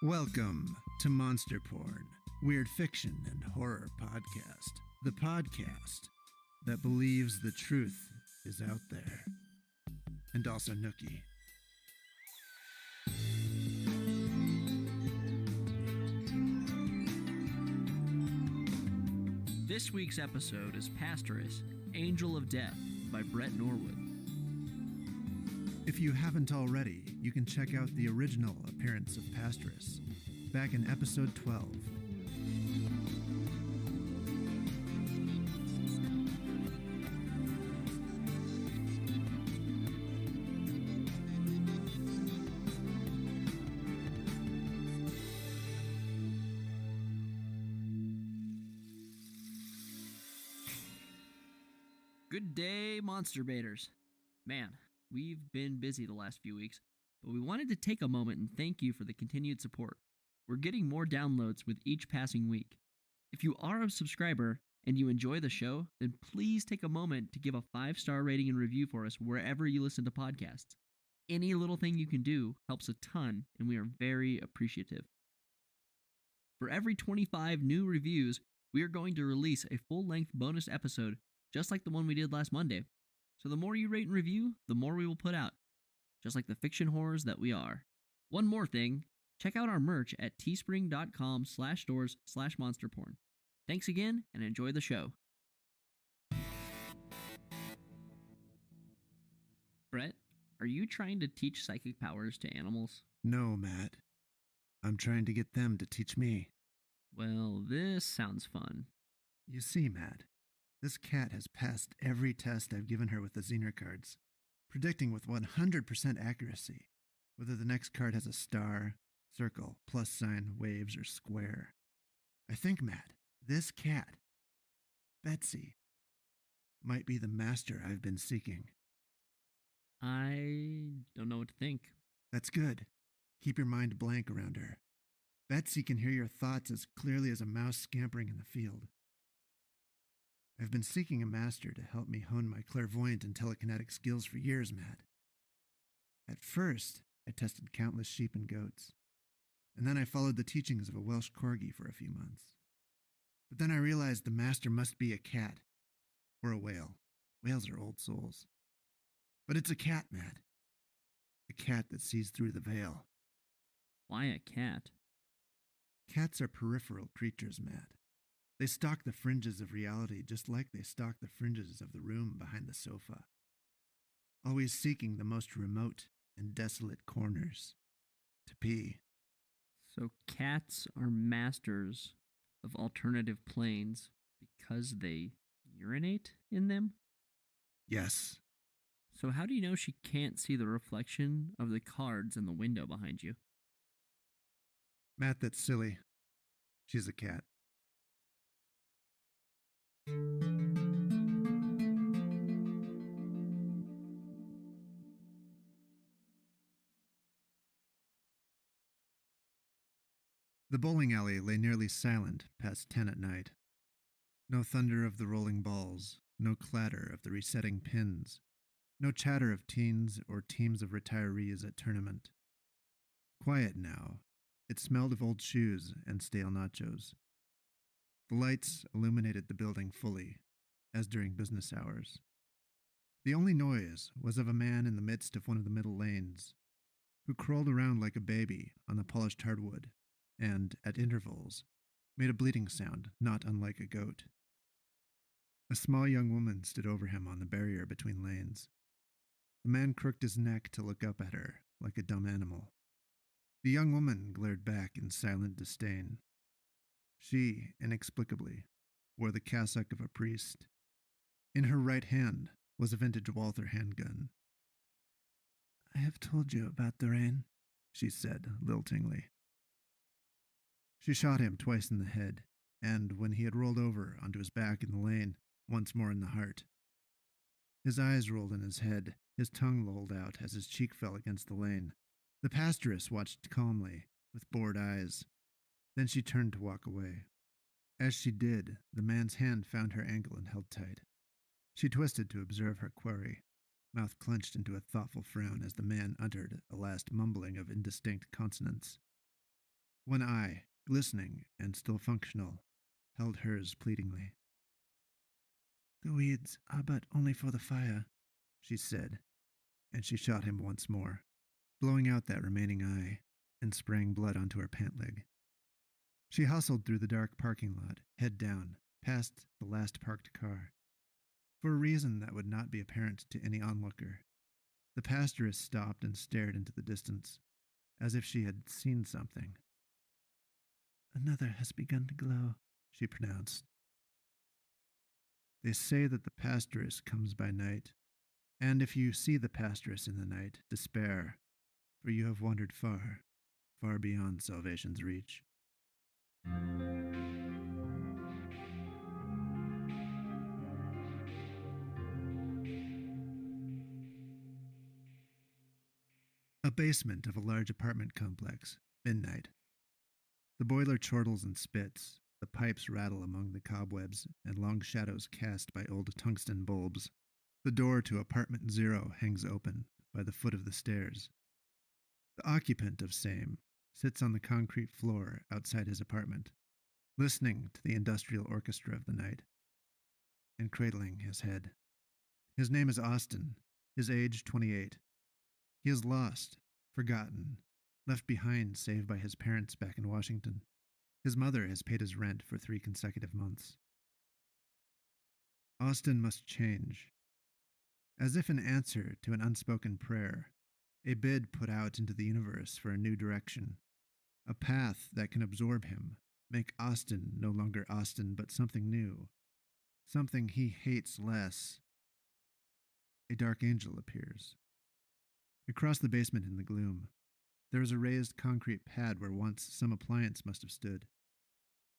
Welcome to Monster Porn, Weird Fiction and Horror Podcast. The podcast that believes the truth is out there. And also nookie. This week's episode is Pastoress, Angel of Death by Bret Norwood. If you haven't already, you can check out the original appearance of Pastoress back in episode 12. Good day, monster baiters. Man, we've been busy the last few weeks, but we wanted to take a moment and thank you for the continued support. We're getting more downloads with each passing week. If you are a subscriber and you enjoy the show, then please take a moment to give a 5-star rating and review for us wherever you listen to podcasts. Any little thing you can do helps a ton, and we are very appreciative. For every 25 new reviews, we are going to release a full-length bonus episode just like the one we did last Monday. So the more you rate and review, the more we will put out, just like the fiction horrors that we are. One more thing, check out our merch at teespring.com/stores/monsterporn. Thanks again, and enjoy the show. Bret, are you trying to teach psychic powers to animals? No, Matt. I'm trying to get them to teach me. Well, this sounds fun. You see, Matt, this cat has passed every test I've given her with the Zener cards, predicting with 100% accuracy whether the next card has a star, circle, plus sign, waves, or square. I think, Matt, this cat, Betsy, might be the master I've been seeking. I don't know what to think. That's good. Keep your mind blank around her. Betsy can hear your thoughts as clearly as a mouse scampering in the field. I've been seeking a master to help me hone my clairvoyant and telekinetic skills for years, Matt. At first, I tested countless sheep and goats, and then I followed the teachings of a Welsh corgi for a few months. But then I realized the master must be a cat, or a whale. Whales are old souls. But it's a cat, Matt. A cat that sees through the veil. Why a cat? Cats are peripheral creatures, Matt. They stalk the fringes of reality just like they stalk the fringes of the room behind the sofa, always seeking the most remote and desolate corners to pee. So cats are masters of alternative planes because they urinate in them? Yes. So how do you know she can't see the reflection of the cards in the window behind you? Matt, that's silly. She's a cat. The bowling alley lay nearly silent past 10 at night. No thunder of the rolling balls, no clatter of the resetting pins, no chatter of teens or teams of retirees at tournament. Quiet now, it smelled of old shoes and stale nachos. The lights illuminated the building fully, as during business hours. The only noise was of a man in the midst of one of the middle lanes, who crawled around like a baby on the polished hardwood, and, at intervals, made a bleating sound not unlike a goat. A small young woman stood over him on the barrier between lanes. The man crooked his neck to look up at her, like a dumb animal. The young woman glared back in silent disdain. She, inexplicably, wore the cassock of a priest. In her right hand was a vintage Walther handgun. "I have told you about the rain," she said, liltingly. She shot him twice in the head, and when he had rolled over onto his back in the lane, once more in the heart. His eyes rolled in his head, his tongue lolled out as his cheek fell against the lane. The pastoress watched calmly, with bored eyes. Then she turned to walk away. As she did, the man's hand found her ankle and held tight. She twisted to observe her quarry, mouth clenched into a thoughtful frown as the man uttered a last mumbling of indistinct consonants. One eye, glistening and still functional, held hers pleadingly. The weeds are but only for the fire, she said, and she shot him once more, blowing out that remaining eye and spraying blood onto her pant leg. She hustled through the dark parking lot, head down, past the last parked car. For a reason that would not be apparent to any onlooker, the pastoress stopped and stared into the distance, as if she had seen something. Another has begun to glow, she pronounced. They say that the pastoress comes by night, and if you see the pastoress in the night, despair, for you have wandered far, far beyond salvation's reach. A basement of a large apartment complex, midnight. The boiler chortles and spits, the pipes rattle among the cobwebs and long shadows cast by old tungsten bulbs. The door to apartment 0 hangs open by the foot of the stairs. The occupant of same sits on the concrete floor outside his apartment, listening to the industrial orchestra of the night and cradling his head. His name is Austin, his age 28. He is lost, forgotten, left behind save by his parents back in Washington. His mother has paid his rent for 3 consecutive months. Austin must change. As if in answer to an unspoken prayer, a bid put out into the universe for a new direction, a path that can absorb him, make Austin no longer Austin but something new, something he hates less. A dark angel appears. Across the basement in the gloom, there is a raised concrete pad where once some appliance must have stood.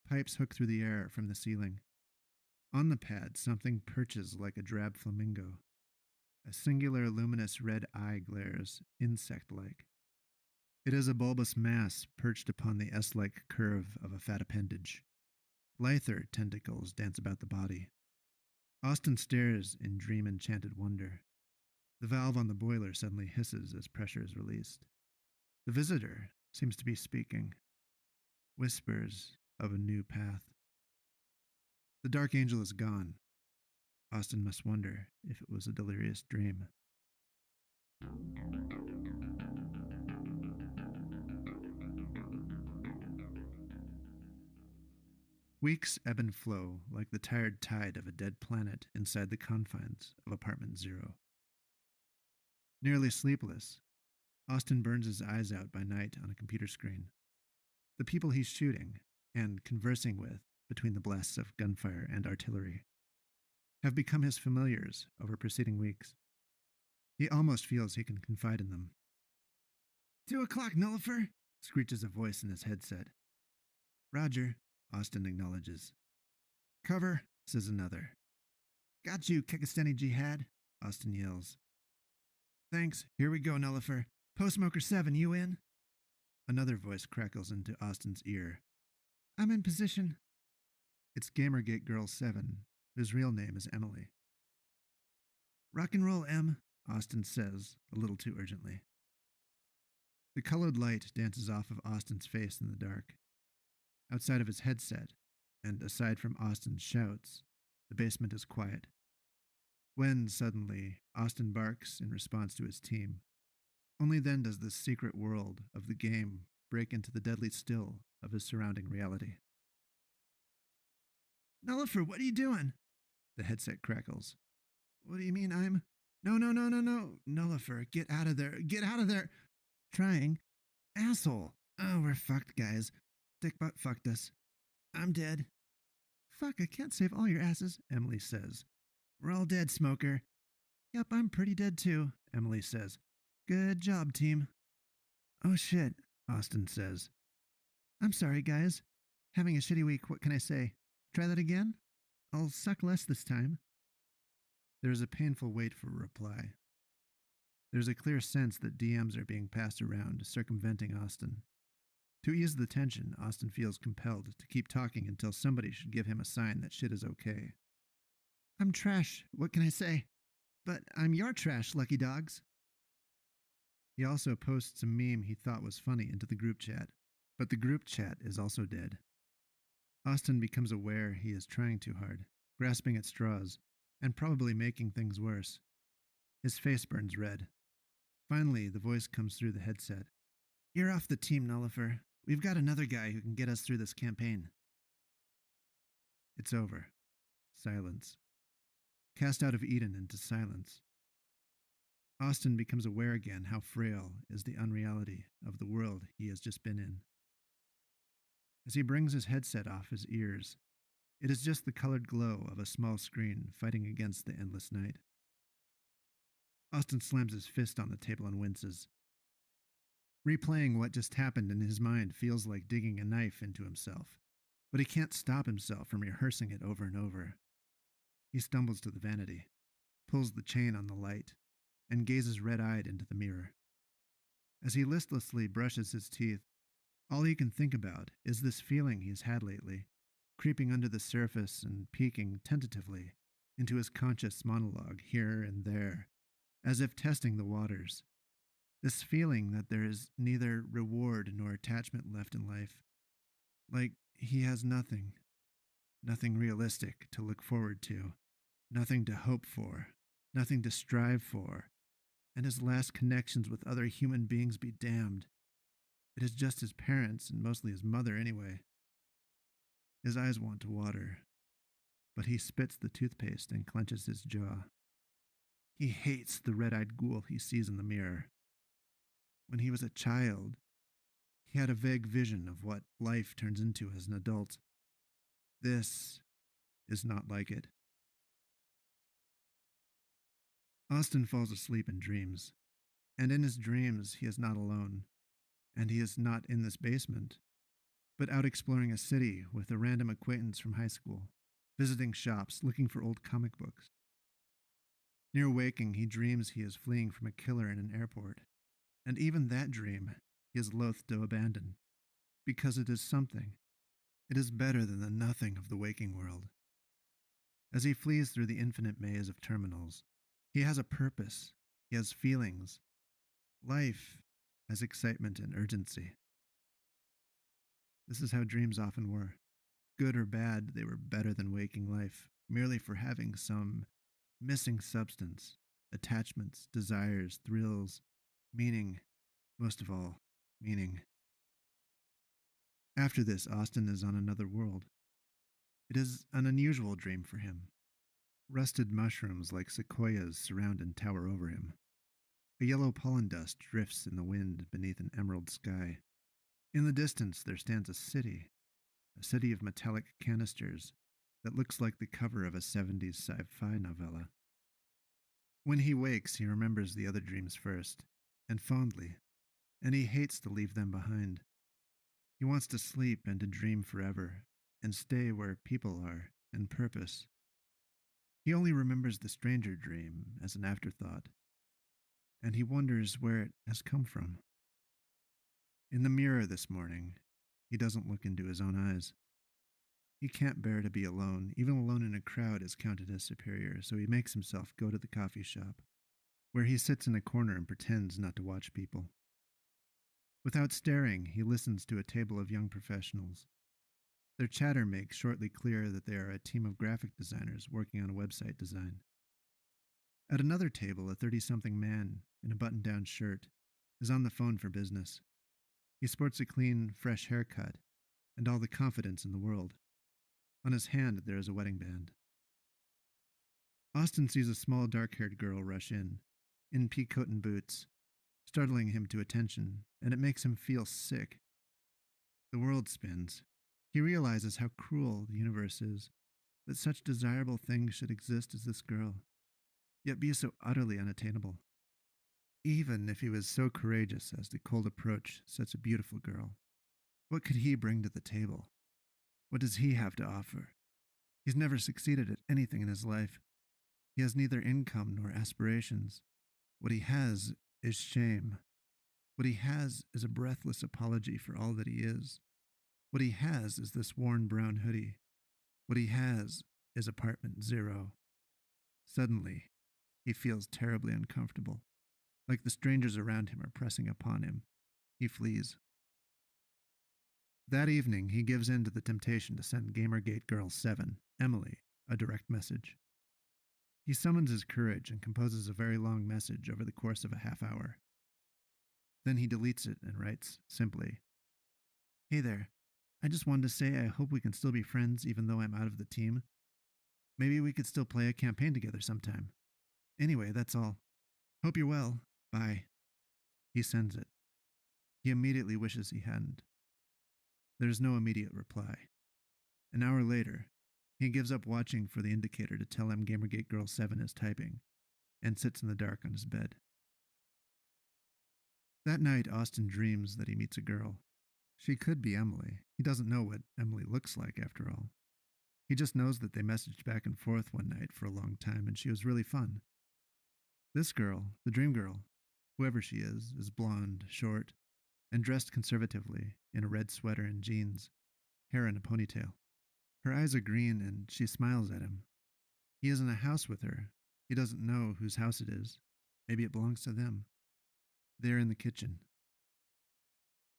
Pipes hook through the air from the ceiling. On the pad, something perches like a drab flamingo. A singular luminous red eye glares, insect-like. It is a bulbous mass perched upon the S-like curve of a fat appendage. Lither tentacles dance about the body. Austin stares in dream-enchanted wonder. The valve on the boiler suddenly hisses as pressure is released. The visitor seems to be speaking. Whispers of a new path. The dark angel is gone. Austin must wonder if it was a delirious dream. Weeks ebb and flow like the tired tide of a dead planet inside the confines of apartment 0. Nearly sleepless, Austin burns his eyes out by night on a computer screen. The people he's shooting and conversing with between the blasts of gunfire and artillery have become his familiars over preceding weeks. He almost feels he can confide in them. 2 o'clock, Nullifer, screeches a voice in his headset. Roger, Austin acknowledges. Cover, says another. Got you, Kekistani Jihad, Austin yells. Thanks, here we go, Nullifer. Post-Smoker 7, you in? Another voice crackles into Austin's ear. I'm in position. It's Gamergate Girl 7, whose real name is Emily. Rock and roll, Em, Austin says, a little too urgently. The colored light dances off of Austin's face in the dark. Outside of his headset, and aside from Austin's shouts, the basement is quiet. When, suddenly, Austin barks in response to his team. Only then does the secret world of the game break into the deadly still of his surrounding reality. Nullifer, what are you doing? The headset crackles. What do you mean I'm... No. Nullifer, get out of there. Get out of there. Trying. Asshole. Oh, we're fucked, guys. Dick butt fucked us. I'm dead. Fuck, I can't save all your asses, Emily says. We're all dead, Smoker. Yep, I'm pretty dead too, Emily says. Good job, team. Oh shit, Austin says. I'm sorry, guys. Having a shitty week, what can I say? Try that again? I'll suck less this time. There is a painful wait for a reply. There's a clear sense that DMs are being passed around, circumventing Austin. To ease the tension, Austin feels compelled to keep talking until somebody should give him a sign that shit is okay. I'm trash, what can I say? But I'm your trash, lucky dogs. He also posts a meme he thought was funny into the group chat. But the group chat is also dead. Austin becomes aware he is trying too hard, grasping at straws, and probably making things worse. His face burns red. Finally, the voice comes through the headset. "You're off the team, Nullifer. We've got another guy who can get us through this campaign." It's over. Silence. Cast out of Eden into silence. Austin becomes aware again how frail is the unreality of the world he has just been in. As he brings his headset off his ears, it is just the colored glow of a small screen fighting against the endless night. Austin slams his fist on the table and winces. Replaying what just happened in his mind feels like digging a knife into himself, but he can't stop himself from rehearsing it over and over. He stumbles to the vanity, pulls the chain on the light, and gazes red-eyed into the mirror. As he listlessly brushes his teeth, all he can think about is this feeling he's had lately, creeping under the surface and peeking tentatively into his conscious monologue here and there, as if testing the waters. This feeling that there is neither reward nor attachment left in life. Like he has nothing. Nothing realistic to look forward to. Nothing to hope for. Nothing to strive for. And his last connections with other human beings be damned. It is just his parents, and mostly his mother anyway. His eyes want to water, but he spits the toothpaste and clenches his jaw. He hates the red-eyed ghoul he sees in the mirror. When he was a child, he had a vague vision of what life turns into as an adult. This is not like it. Austin falls asleep and dreams, and in his dreams he is not alone, and he is not in this basement, but out exploring a city with a random acquaintance from high school, visiting shops, looking for old comic books. Near waking, he dreams he is fleeing from a killer in an airport, and even that dream he is loath to abandon, because it is something. It is better than the nothing of the waking world. As he flees through the infinite maze of terminals, he has a purpose, he has feelings. Life has excitement and urgency. This is how dreams often were. Good or bad, they were better than waking life, merely for having some missing substance, attachments, desires, thrills, meaning, most of all, meaning. After this, Austin is on another world. It is an unusual dream for him. Rusted mushrooms like sequoias surround and tower over him. A yellow pollen dust drifts in the wind beneath an emerald sky. In the distance, there stands a city of metallic canisters that looks like the cover of a 70s sci-fi novella. When he wakes, he remembers the other dreams first, and fondly, and he hates to leave them behind. He wants to sleep and to dream forever, and stay where people are, and purpose. He only remembers the stranger dream as an afterthought, and he wonders where it has come from. In the mirror this morning, he doesn't look into his own eyes. He can't bear to be alone. Even alone in a crowd is counted as superior, so he makes himself go to the coffee shop, where he sits in a corner and pretends not to watch people. Without staring, he listens to a table of young professionals. Their chatter makes shortly clear that they are a team of graphic designers working on a website design. At another table, a 30-something man in a button-down shirt is on the phone for business. He sports a clean, fresh haircut and all the confidence in the world. On his hand, there is a wedding band. Austin sees a small, dark-haired girl rush in pea coat and boots, startling him to attention, and it makes him feel sick. The world spins. He realizes how cruel the universe is, that such desirable things should exist as this girl, yet be so utterly unattainable. Even if he was so courageous as to cold approach such a beautiful girl, what could he bring to the table? What does he have to offer? He's never succeeded at anything in his life. He has neither income nor aspirations. What he has is shame. What he has is a breathless apology for all that he is. What he has is this worn brown hoodie. What he has is apartment 0. Suddenly, he feels terribly uncomfortable, like the strangers around him are pressing upon him. He flees. That evening, he gives in to the temptation to send Gamergate Girl 7, Emily, a direct message. He summons his courage and composes a very long message over the course of a half hour. Then he deletes it and writes, simply, "Hey there. I just wanted to say I hope we can still be friends even though I'm out of the team. Maybe we could still play a campaign together sometime. Anyway, that's all. Hope you're well. Bye." He sends it. He immediately wishes he hadn't. There's no immediate reply. An hour later, he gives up watching for the indicator to tell him Gamergate Girl 7 is typing, and sits in the dark on his bed. That night, Austin dreams that he meets a girl. She could be Emily. He doesn't know what Emily looks like, after all. He just knows that they messaged back and forth one night for a long time, and she was really fun. This girl, the dream girl, whoever she is blonde, short, and dressed conservatively in a red sweater and jeans, hair in a ponytail. Her eyes are green, and she smiles at him. He is in a house with her. He doesn't know whose house it is. Maybe it belongs to them. They're in the kitchen.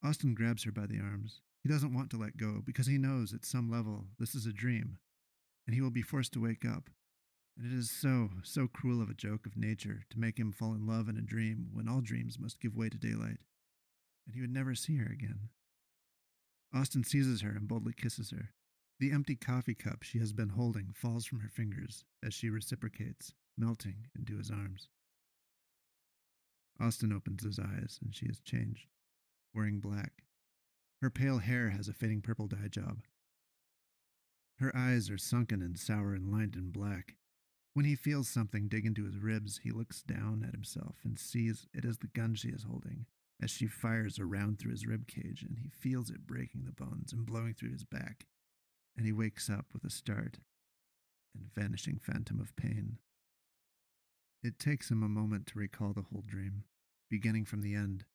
Austin grabs her by the arms. He doesn't want to let go because he knows at some level this is a dream, and he will be forced to wake up. And it is so cruel of a joke of nature to make him fall in love in a dream when all dreams must give way to daylight, and he would never see her again. Austin seizes her and boldly kisses her. The empty coffee cup she has been holding falls from her fingers as she reciprocates, melting into his arms. Austin opens his eyes, and she has changed, wearing black. Her pale hair has a fading purple dye job. Her eyes are sunken and sour and lined in black. When he feels something dig into his ribs, he looks down at himself and sees it is the gun she is holding, as she fires a round through his rib cage, and he feels it breaking the bones and blowing through his back, and he wakes up with a start and vanishing phantom of pain. It takes him a moment to recall the whole dream, beginning from the end,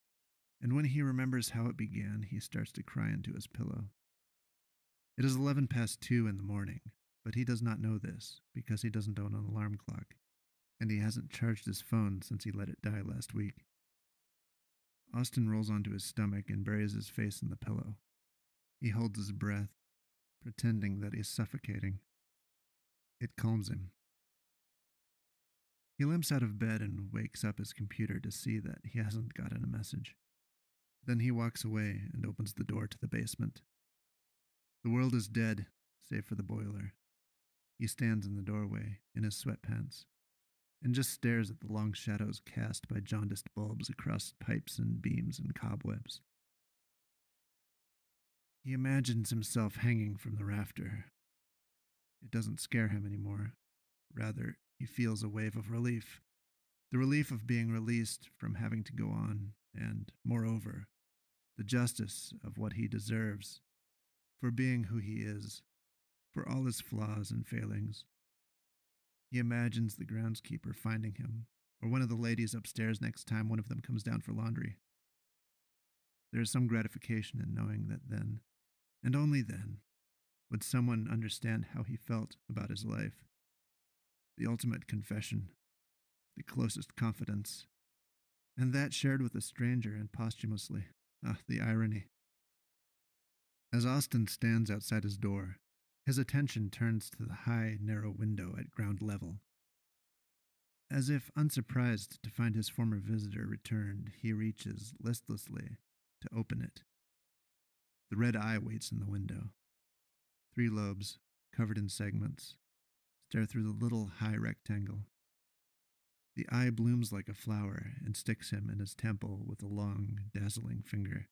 and when he remembers how it began, he starts to cry into his pillow. It is 11 past 2 in the morning, but he does not know this because he doesn't own an alarm clock, and he hasn't charged his phone since he let it die last week. Austin rolls onto his stomach and buries his face in the pillow. He holds his breath, pretending that he's suffocating. It calms him. He limps out of bed and wakes up his computer to see that he hasn't gotten a message. Then he walks away and opens the door to the basement. The world is dead, save for the boiler. He stands in the doorway, in his sweatpants, and just stares at the long shadows cast by jaundiced bulbs across pipes and beams and cobwebs. He imagines himself hanging from the rafter. It doesn't scare him anymore. Rather, he feels a wave of relief. The relief of being released from having to go on, and, moreover, the justice of what he deserves for being who he is, for all his flaws and failings. He imagines the groundskeeper finding him, or one of the ladies upstairs next time one of them comes down for laundry. There is some gratification in knowing that then, and only then, would someone understand how he felt about his life. The ultimate confession, the closest confidence, and that shared with a stranger and posthumously. Ah, the irony. As Austin stands outside his door, his attention turns to the high, narrow window at ground level. As if unsurprised to find his former visitor returned, he reaches listlessly to open it. The red eye waits in the window. 3 lobes, covered in segments, stare through the little high rectangle. The eye blooms like a flower and sticks him in his temple with a long, dazzling finger.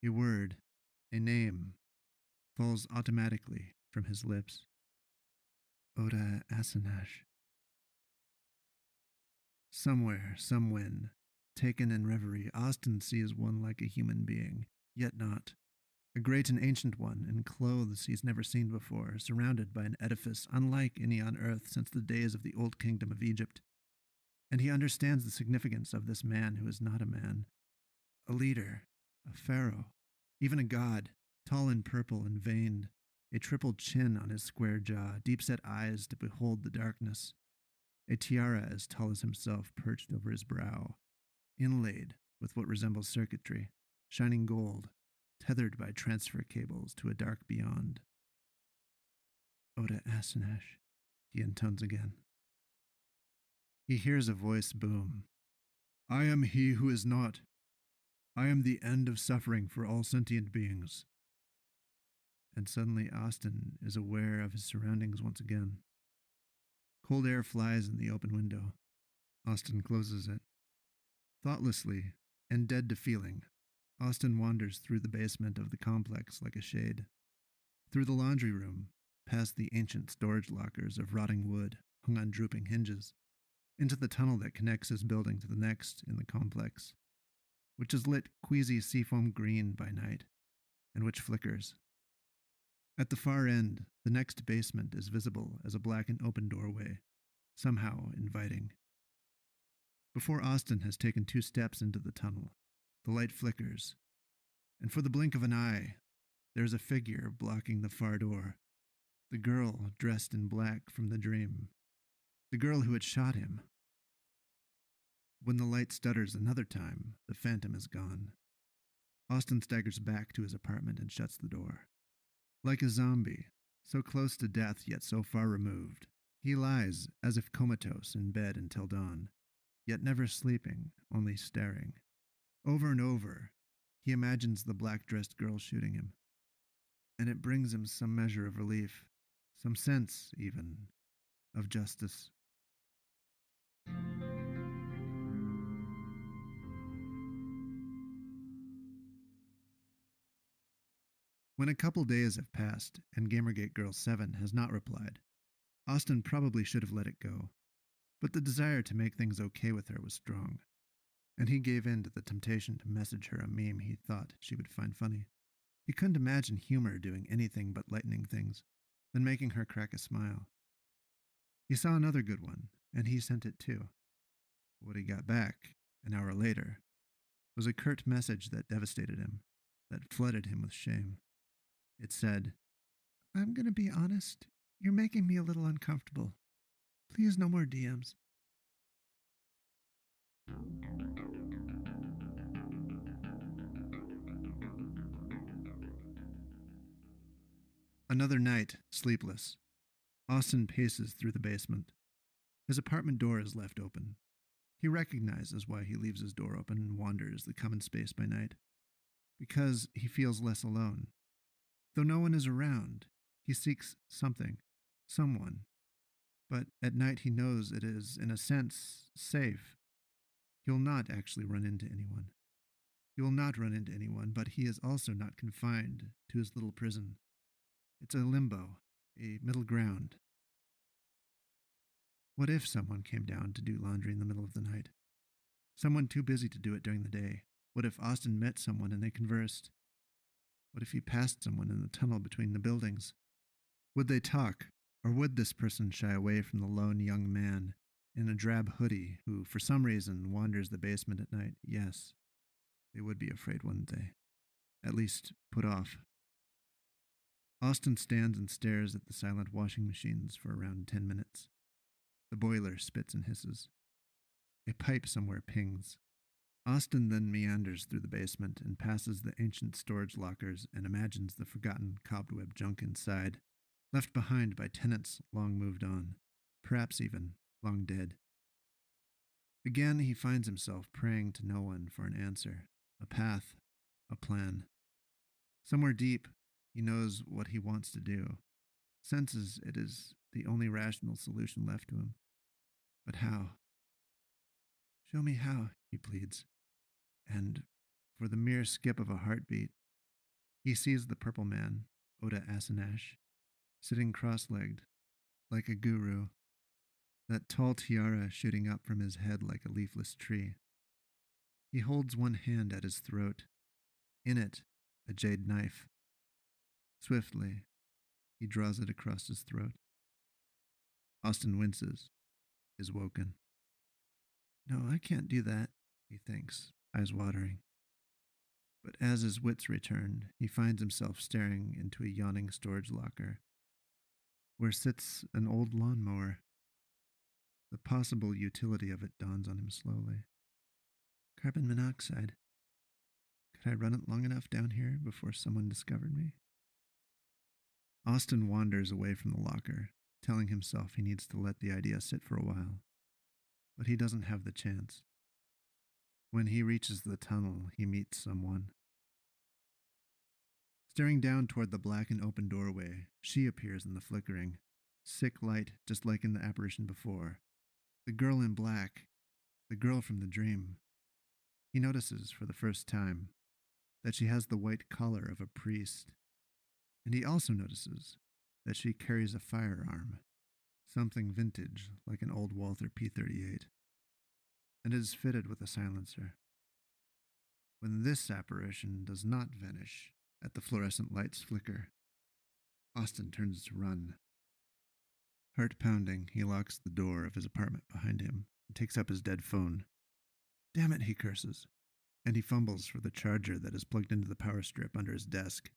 A word, a name, falls automatically from his lips. Oda Asanash. Somewhere, somewhen, taken in reverie, Austin sees one like a human being, yet not. A great and ancient one, in clothes he's never seen before, surrounded by an edifice unlike any on earth since the days of the old kingdom of Egypt. And he understands the significance of this man who is not a man. A leader, a pharaoh, even a god, tall and purple and veined, a triple chin on his square jaw, deep-set eyes to behold the darkness, a tiara as tall as himself perched over his brow, inlaid with what resembles circuitry, shining gold, tethered by transfer cables to a dark beyond. Oda Asenash, he intones again. He hears a voice boom. I am he who is not. I am the end of suffering for all sentient beings. And suddenly Austin is aware of his surroundings once again. Cold air flies in the open window. Austin closes it. Thoughtlessly, and dead to feeling, Austin wanders through the basement of the complex like a shade. Through the laundry room, past the ancient storage lockers of rotting wood hung on drooping hinges, into the tunnel that connects his building to the next in the complex, which is lit queasy seafoam green by night, and which flickers. At the far end, the next basement is visible as a blackened open doorway, somehow inviting. Before Austin has taken 2 steps into the tunnel, the light flickers, and for the blink of an eye, there is a figure blocking the far door, the girl dressed in black from the dream, the girl who had shot him. When the light stutters another time, the phantom is gone. Austin staggers back to his apartment and shuts the door. Like a zombie, so close to death yet so far removed, he lies as if comatose in bed until dawn, yet never sleeping, only staring. Over and over, he imagines the black-dressed girl shooting him, and it brings him some measure of relief, some sense, even, of justice. When a couple days have passed and Gamergate Girl 7 has not replied, Austin probably should have let it go, but the desire to make things okay with her was strong, and he gave in to the temptation to message her a meme he thought she would find funny. He couldn't imagine humor doing anything but lightening things, then making her crack a smile. He saw another good one, and he sent it too. What he got back, an hour later, was a curt message that devastated him, that flooded him with shame. It said, I'm gonna be honest, you're making me a little uncomfortable. Please no more DMs. Another night, sleepless. Austin paces through the basement. His apartment door is left open. He recognizes why he leaves his door open and wanders the common space by night. Because he feels less alone. Though no one is around, he seeks something, someone. But at night he knows it is, in a sense, safe. He will not actually run into anyone. He will not run into anyone, but he is also not confined to his little prison. It's a limbo, a middle ground. What if someone came down to do laundry in the middle of the night? Someone too busy to do it during the day. What if Austin met someone and they conversed? What if he passed someone in the tunnel between the buildings? Would they talk, or would this person shy away from the lone young man in a drab hoodie who, for some reason, wanders the basement at night? Yes, they would be afraid, wouldn't they? At least, put off. Austin stands and stares at the silent washing machines for around 10 minutes. The boiler spits and hisses. A pipe somewhere pings. Austin then meanders through the basement and passes the ancient storage lockers and imagines the forgotten cobweb junk inside, left behind by tenants long moved on, perhaps even long dead. Again, he finds himself praying to no one for an answer, a path, a plan. Somewhere deep, he knows what he wants to do, senses it is the only rational solution left to him. But how? Show me how, he pleads. And, for the mere skip of a heartbeat, he sees the purple man, Oda Asenash, sitting cross-legged, like a guru, that tall tiara shooting up from his head like a leafless tree. He holds one hand at his throat, in it a jade knife. Swiftly, he draws it across his throat. Austin winces, is woken. No, I can't do that, he thinks, eyes watering. But as his wits return, he finds himself staring into a yawning storage locker, where sits an old lawnmower. The possible utility of it dawns on him slowly. Carbon monoxide. Could I run it long enough down here before someone discovered me? Austin wanders away from the locker, telling himself he needs to let the idea sit for a while. But he doesn't have the chance. When he reaches the tunnel, he meets someone. Staring down toward the black and open doorway, she appears in the flickering, sick light just like in the apparition before. The girl in black, the girl from the dream. He notices for the first time that she has the white collar of a priest, and he also notices that she carries a firearm, something vintage like an old Walther P-38, and it is fitted with a silencer. When this apparition does not vanish at the fluorescent light's flicker, Austin turns to run. Heart pounding, he locks the door of his apartment behind him and takes up his dead phone. Damn it, he curses, and he fumbles for the charger that is plugged into the power strip under his desk.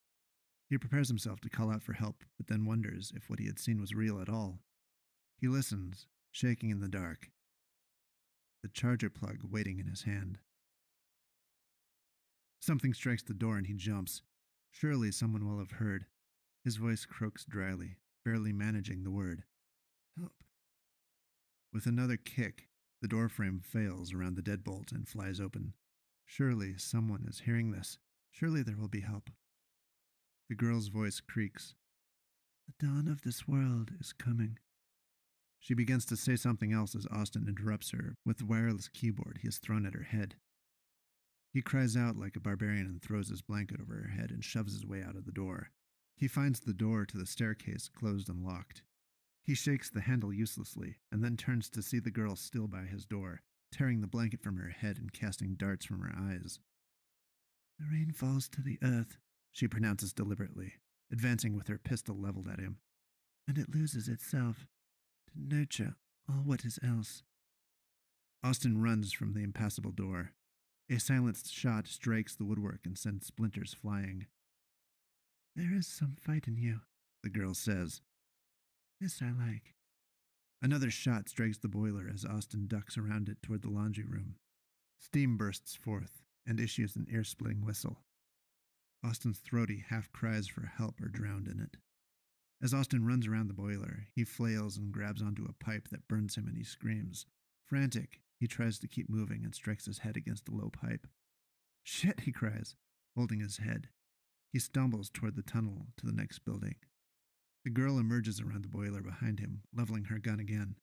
He prepares himself to call out for help, but then wonders if what he had seen was real at all. He listens, shaking in the dark, the charger plug waiting in his hand. Something strikes the door and he jumps. Surely someone will have heard. His voice croaks dryly, barely managing the word. Help. With another kick, the doorframe fails around the deadbolt and flies open. Surely someone is hearing this. Surely there will be help. The girl's voice creaks. The dawn of this world is coming. She begins to say something else as Austin interrupts her with the wireless keyboard he has thrown at her head. He cries out like a barbarian and throws his blanket over her head and shoves his way out of the door. He finds the door to the staircase closed and locked. He shakes the handle uselessly and then turns to see the girl still by his door, tearing the blanket from her head and casting darts from her eyes. The rain falls to the earth, she pronounces deliberately, advancing with her pistol leveled at him, and it loses itself to nurture all what is else. Austin runs from the impassable door. A silenced shot strikes the woodwork and sends splinters flying. There is some fight in you, the girl says. This I like. Another shot strikes the boiler as Austin ducks around it toward the laundry room. Steam bursts forth and issues an ear-splitting whistle. Austin's throaty half cries for help are drowned in it. As Austin runs around the boiler, he flails and grabs onto a pipe that burns him and he screams. Frantic, he tries to keep moving and strikes his head against a low pipe. Shit, he cries, holding his head. He stumbles toward the tunnel to the next building. The girl emerges around the boiler behind him, leveling her gun again.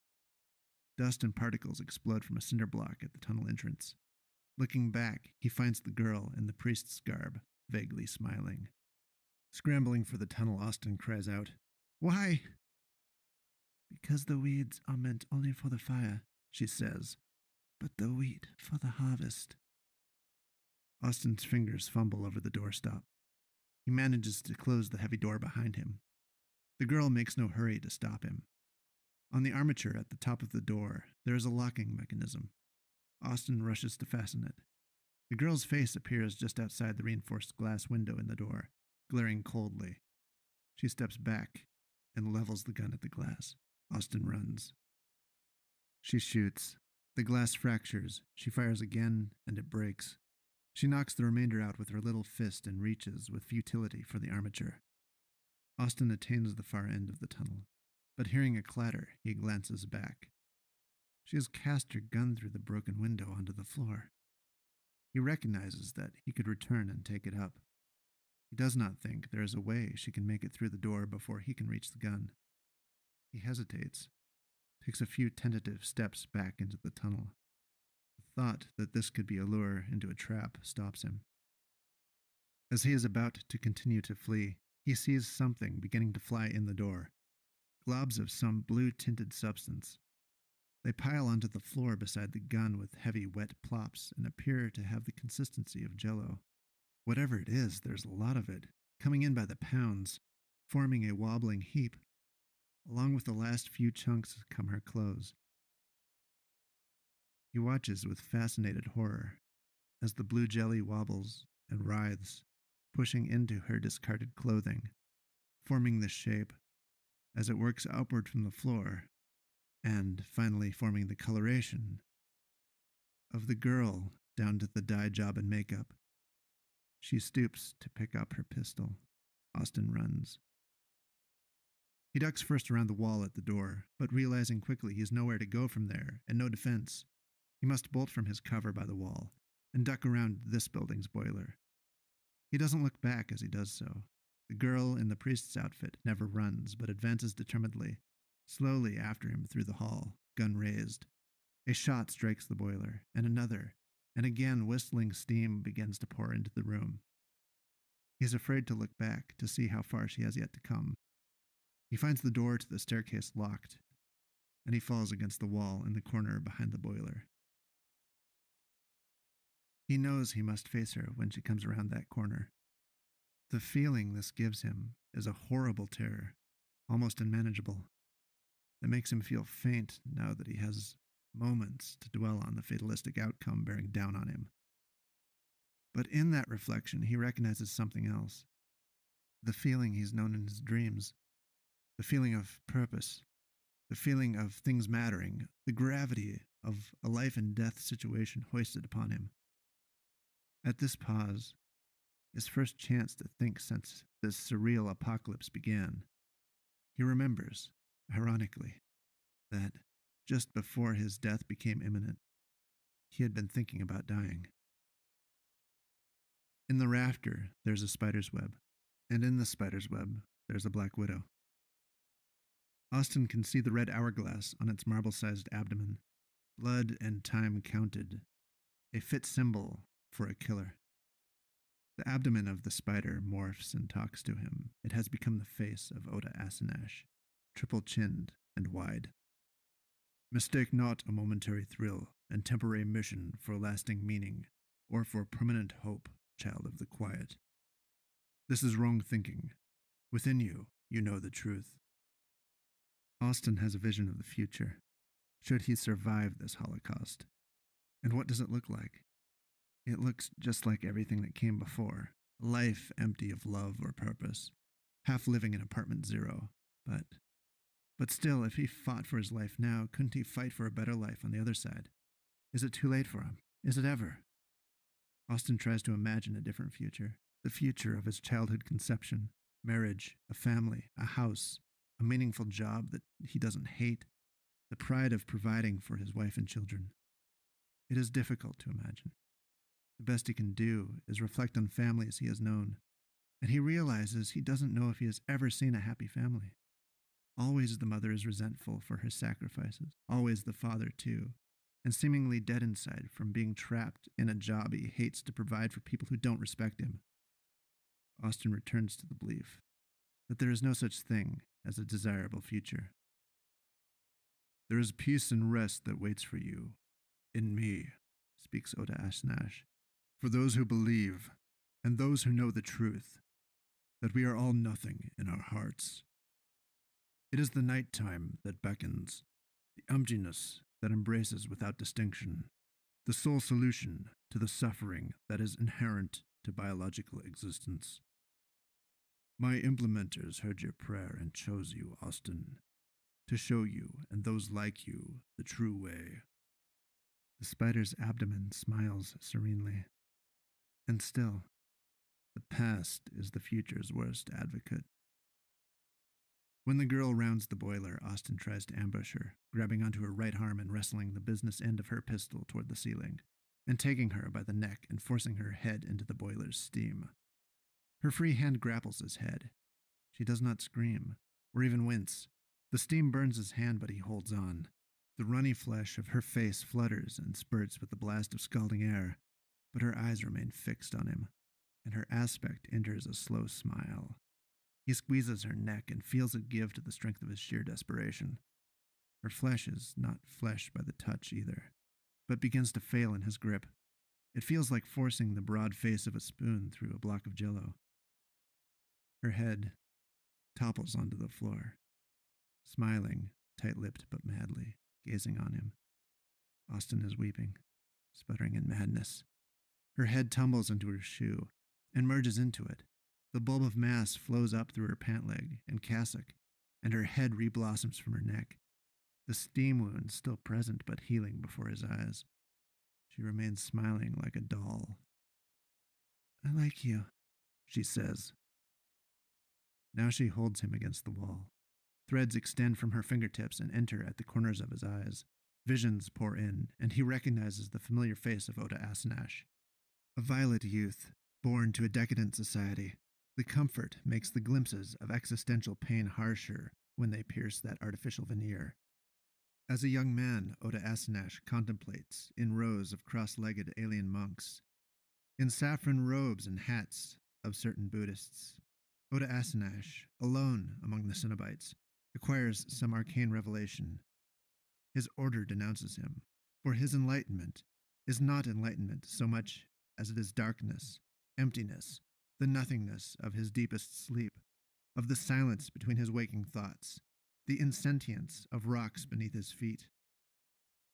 Dust and particles explode from a cinder block at the tunnel entrance. Looking back, he finds the girl in the priest's garb, vaguely smiling. Scrambling for the tunnel, Austin cries out, Why? Because the weeds are meant only for the fire, she says, but the wheat for the harvest. Austin's fingers fumble over the doorstop. He manages to close the heavy door behind him. The girl makes no hurry to stop him. On the armature at the top of the door, there is a locking mechanism. Austin rushes to fasten it. The girl's face appears just outside the reinforced glass window in the door, glaring coldly. She steps back and levels the gun at the glass. Austin runs. She shoots. The glass fractures. She fires again, and it breaks. She knocks the remainder out with her little fist and reaches with futility for the armature. Austin attains the far end of the tunnel, but hearing a clatter, he glances back. She has cast her gun through the broken window onto the floor. He recognizes that he could return and take it up. He does not think there is a way she can make it through the door before he can reach the gun. He hesitates, takes a few tentative steps back into the tunnel. The thought that this could be a lure into a trap stops him. As he is about to continue to flee, he sees something beginning to fly in the door. Globs of some blue-tinted substance. They pile onto the floor beside the gun with heavy, wet plops and appear to have the consistency of jello. Whatever it is, there's a lot of it, coming in by the pounds, forming a wobbling heap. Along with the last few chunks come her clothes. He watches with fascinated horror as the blue jelly wobbles and writhes, pushing into her discarded clothing, forming the shape as it works outward from the floor, and finally forming the coloration of the girl down to the dye job and makeup. She stoops to pick up her pistol. Austin runs. He ducks first around the wall at the door, but realizing quickly he has nowhere to go from there and no defense, he must bolt from his cover by the wall and duck around this building's boiler. He doesn't look back as he does so. The girl in the priest's outfit never runs, but advances determinedly, slowly after him through the hall, gun raised. A shot strikes the boiler, and another, and again whistling steam begins to pour into the room. He is afraid to look back to see how far she has yet to come. He finds the door to the staircase locked, and he falls against the wall in the corner behind the boiler. He knows he must face her when she comes around that corner. The feeling this gives him is a horrible terror, almost unmanageable, that makes him feel faint now that he has moments to dwell on the fatalistic outcome bearing down on him. But in that reflection, he recognizes something else. The feeling he's known in his dreams. The feeling of purpose. The feeling of things mattering. The gravity of a life and death situation hoisted upon him. At this pause, his first chance to think since this surreal apocalypse began, he remembers, ironically, that just before his death became imminent, he had been thinking about dying. In the rafter, there's a spider's web, and in the spider's web, there's a black widow. Austin can see the red hourglass on its marble-sized abdomen, blood and time counted, a fit symbol for a killer. The abdomen of the spider morphs and talks to him. It has become the face of Oda Asanash, triple-chinned and wide. Mistake not a momentary thrill and temporary mission for lasting meaning, or for permanent hope, child of the quiet. This is wrong thinking. Within you, you know the truth. Austin has a vision of the future, should he survive this Holocaust. And what does it look like? It looks just like everything that came before, life empty of love or purpose, half living in apartment 0, But still, if he fought for his life now, couldn't he fight for a better life on the other side? Is it too late for him? Is it ever? Austin tries to imagine a different future, the future of his childhood conception, marriage, a family, a house, a meaningful job that he doesn't hate, the pride of providing for his wife and children. It is difficult to imagine. The best he can do is reflect on families he has known, and he realizes he doesn't know if he has ever seen a happy family. Always the mother is resentful for her sacrifices, always the father too, and seemingly dead inside from being trapped in a job he hates to provide for people who don't respect him. Austin returns to the belief that there is no such thing as a desirable future. There is peace and rest that waits for you, in me, speaks Oda Ashnash, for those who believe, and those who know the truth, that we are all nothing in our hearts. It is the night time that beckons, the emptiness that embraces without distinction, the sole solution to the suffering that is inherent to biological existence. My implementers heard your prayer and chose you, Austin, to show you and those like you the true way. The spider's abdomen smiles serenely. And still, the past is the future's worst advocate. When the girl rounds the boiler, Austin tries to ambush her, grabbing onto her right arm and wrestling the business end of her pistol toward the ceiling, and taking her by the neck and forcing her head into the boiler's steam. Her free hand grapples his head. She does not scream, or even wince. The steam burns his hand, but he holds on. The runny flesh of her face flutters and spurts with the blast of scalding air, but her eyes remain fixed on him, and her aspect enters a slow smile. He squeezes her neck and feels it give to the strength of his sheer desperation. Her flesh is not flesh by the touch either, but begins to fail in his grip. It feels like forcing the broad face of a spoon through a block of jello. Her head topples onto the floor, smiling, tight-lipped but madly, gazing on him. Austin is weeping, sputtering in madness. Her head tumbles into her shoe and merges into it. The bulb of mass flows up through her pant leg and cassock, and her head reblossoms from her neck, the steam wound still present but healing before his eyes. She remains smiling like a doll. I like you, she says. Now she holds him against the wall. Threads extend from her fingertips and enter at the corners of his eyes. Visions pour in, and he recognizes the familiar face of Oda Asanash. A violet youth, born to a decadent society. The comfort makes the glimpses of existential pain harsher when they pierce that artificial veneer. As a young man, Oda Asanash contemplates in rows of cross-legged alien monks, in saffron robes and hats of certain Buddhists. Oda Asanash, alone among the Cenobites, acquires some arcane revelation. His order denounces him, for his enlightenment is not enlightenment so much as it is darkness, emptiness, the nothingness of his deepest sleep, of the silence between his waking thoughts, the insentience of rocks beneath his feet.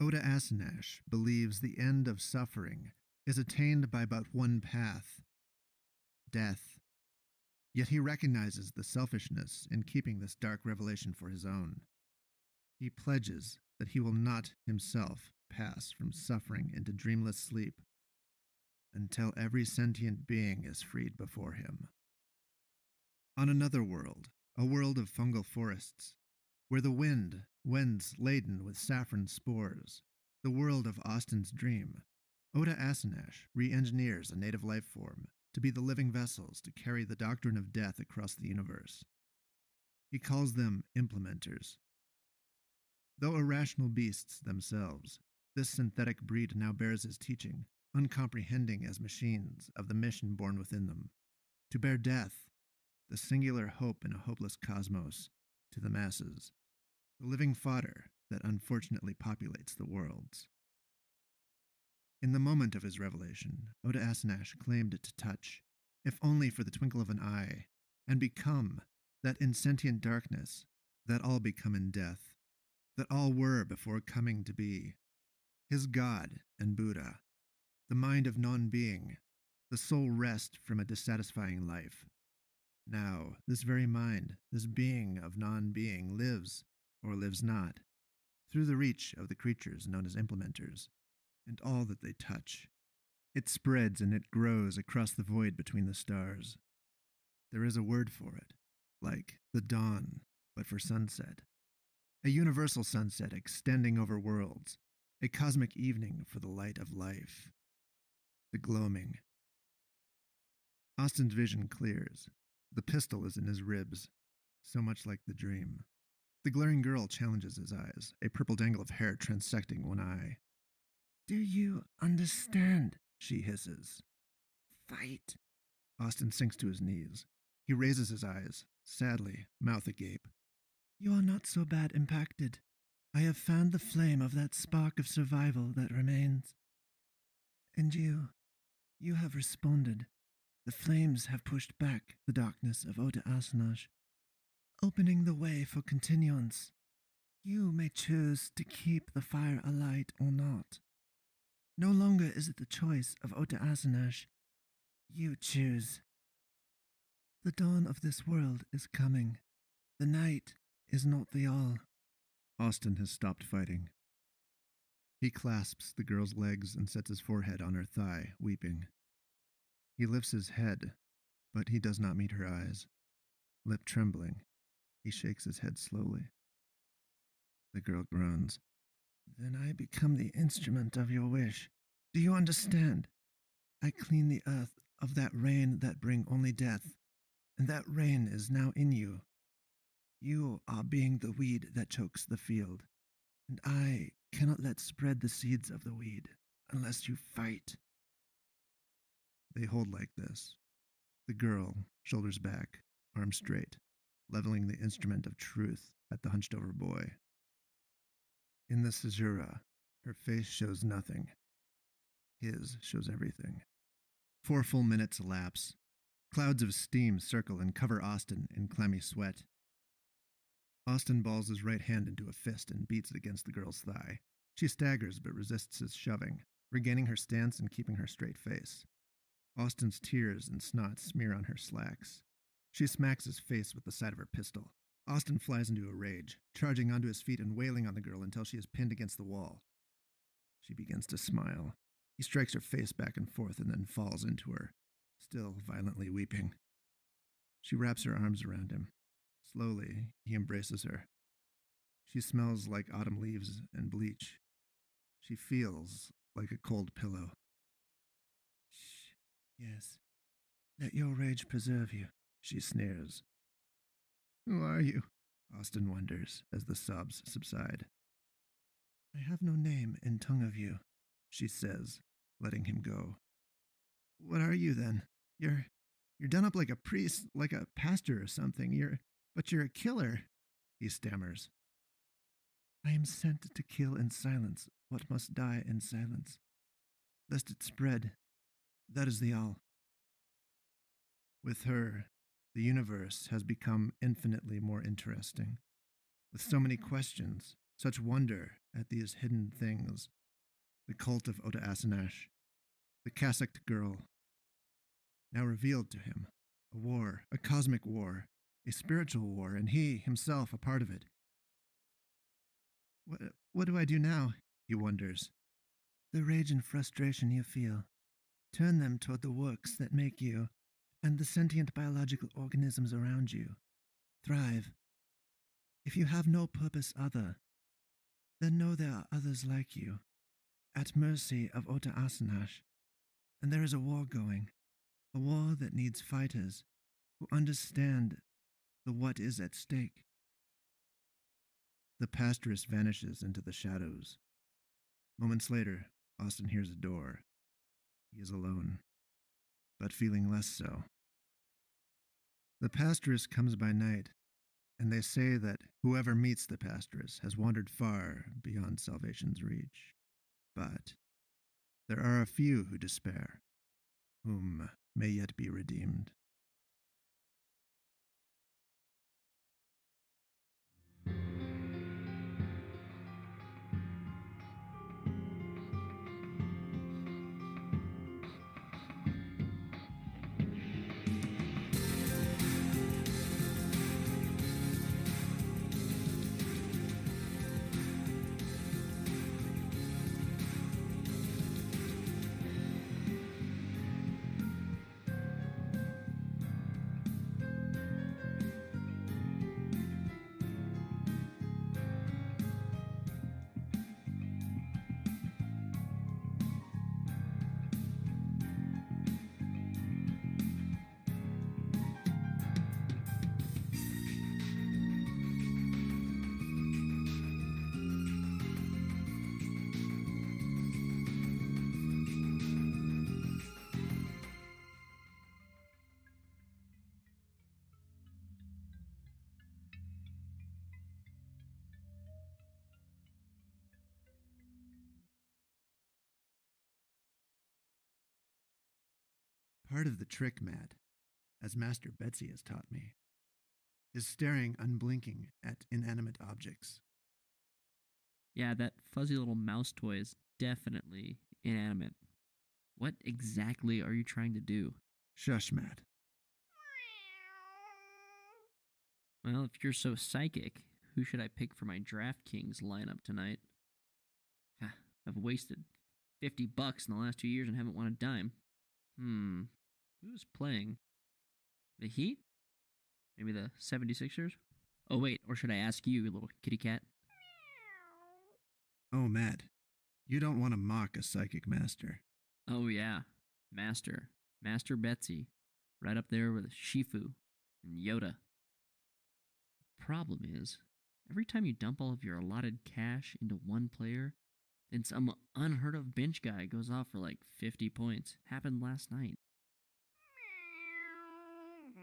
Oda Asanash believes the end of suffering is attained by but one path, death. Yet he recognizes the selfishness in keeping this dark revelation for his own. He pledges that he will not himself pass from suffering into dreamless sleep until every sentient being is freed before him. On another world, a world of fungal forests, where the wind wends laden with saffron spores, the world of Austin's dream, Oda Asanash re-engineers a native life form to be the living vessels to carry the doctrine of death across the universe. He calls them implementers. Though irrational beasts themselves, this synthetic breed now bears his teaching, uncomprehending as machines of the mission born within them, to bear death, the singular hope in a hopeless cosmos, to the masses, the living fodder that unfortunately populates the worlds. In the moment of his revelation, Oda Asanash claimed to touch, if only for the twinkle of an eye, and become that insentient darkness that all become in death, that all were before coming to be. His God and Buddha, the mind of non-being, the sole rest from a dissatisfying life. Now, this very mind, this being of non-being, lives, or lives not, through the reach of the creatures known as implementers, and all that they touch. It spreads and it grows across the void between the stars. There is a word for it, like the dawn, but for sunset. A universal sunset extending over worlds, a cosmic evening for the light of life. The gloaming. Austin's vision clears. The pistol is in his ribs, so much like the dream. The glaring girl challenges his eyes, a purple dangle of hair transecting one eye. Do you understand? She hisses. Fight. Austin sinks to his knees. He raises his eyes, sadly, mouth agape. You are not so bad impacted. I have fanned the flame of that spark of survival that remains. And you have responded. The flames have pushed back the darkness of Oda Asanash, opening the way for continuance. You may choose to keep the fire alight or not. No longer is it the choice of Oda Asanash. You choose. The dawn of this world is coming. The night is not the all. Austin has stopped fighting. He clasps the girl's legs and sets his forehead on her thigh, weeping. He lifts his head, but he does not meet her eyes. Lip trembling, he shakes his head slowly. The girl groans. Then I become the instrument of your wish. Do you understand? I clean the earth of that rain that bring only death, and that rain is now in you. You are being the weed that chokes the field, and I cannot let spread the seeds of the weed unless you fight. They hold like this. The girl, shoulders back, arms straight, leveling the instrument of truth at the hunched-over boy. In the caesura, her face shows nothing. His shows everything. 4 full minutes elapse. Clouds of steam circle and cover Austin in clammy sweat. Austin balls his right hand into a fist and beats it against the girl's thigh. She staggers but resists his shoving, regaining her stance and keeping her straight face. Austin's tears and snot smear on her slacks. She smacks his face with the side of her pistol. Austin flies into a rage, charging onto his feet and wailing on the girl until she is pinned against the wall. She begins to smile. He strikes her face back and forth and then falls into her, still violently weeping. She wraps her arms around him. Slowly, he embraces her. She smells like autumn leaves and bleach. She feels like a cold pillow. Shh, yes. Let your rage preserve you, she sneers. Who are you? Austin wonders as the sobs subside. I have no name in tongue of you, she says, letting him go. What are you then? You're done up like a priest, like a pastor or something. But you're a killer, he stammers. I am sent to kill in silence what must die in silence, lest it spread. That is the all. With her, the universe has become infinitely more interesting, with so many questions, such wonder at these hidden things. The cult of Ota Asanash, the cassocked girl, now revealed to him, a war, a cosmic war, a spiritual war, and he, himself, a part of it. What do I do now? He wonders. The rage and frustration you feel, turn them toward the works that make you, and the sentient biological organisms around you, thrive. If you have no purpose other, then know there are others like you, at mercy of Ota Asanash, and there is a war going, a war that needs fighters who understand the what is at stake. The Pastoress vanishes into the shadows. Moments later, Austin hears a door. He is alone, but feeling less so. The Pastoress comes by night, and they say that whoever meets the Pastoress has wandered far beyond salvation's reach. But there are a few who despair, whom may yet be redeemed. Part of the trick, Matt, as Master Betsy has taught me, is staring unblinking at inanimate objects. Yeah, that fuzzy little mouse toy is definitely inanimate. What exactly are you trying to do? Shush, Matt. Well, if you're so psychic, who should I pick for my DraftKings lineup tonight? I've wasted $50 in the last 2 years and haven't won a dime. Who's playing? The Heat? Maybe the 76ers? Oh, wait, or should I ask you, little kitty cat? Oh, Matt, you don't want to mock a psychic master. Oh, yeah. Master Betsy. Right up there with Shifu and Yoda. Problem is, every time you dump all of your allotted cash into one player, then some unheard of bench guy goes off for like 50 points. Happened last night. I'd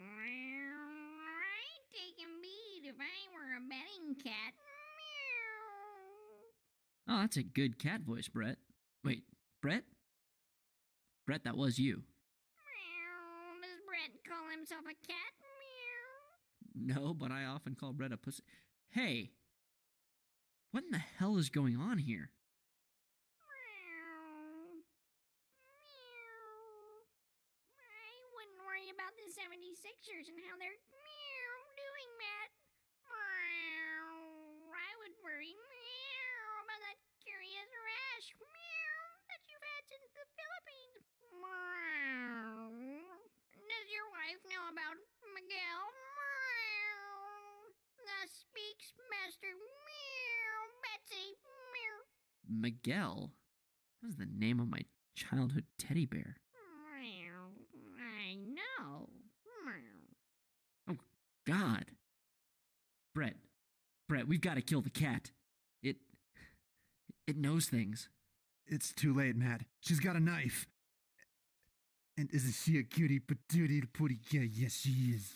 take a beat if I were a betting cat. Oh, that's a good cat voice, Bret. Wait, Bret? Bret, that was you. Does Bret call himself a cat? No, but I often call Bret a pussy. Hey! What in the hell is going on here? I wouldn't worry about the 76ers and how they're doing, Matt. I would worry about that curious rash that you've had since the Philippines. Miguel? That was the name of my childhood teddy bear. I know. Oh, God. Bret, we've got to kill the cat. It knows things. It's too late, Matt. She's got a knife. And isn't she a cutie patootie pootie? Yeah, yes, she is.